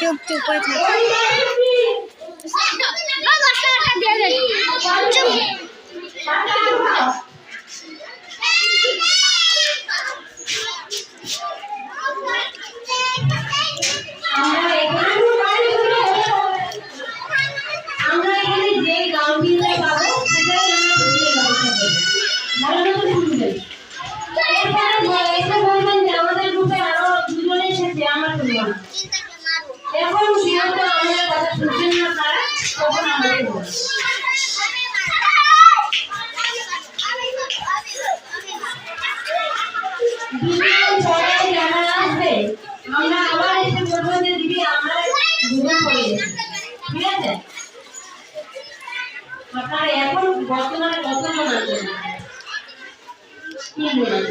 চুপ চুপ করে থাক। এখন যেহেতু আমাদের কথা শুনছেন না তারা, তখন আমাদের যারা আসবে আমরা আবার এসে বলবো যে দিদি আমরা ঘুরে পড়ে গেছি, ঠিক আছে? আপনারা এখন বর্তমানে কতজন আছেন? 3 জন।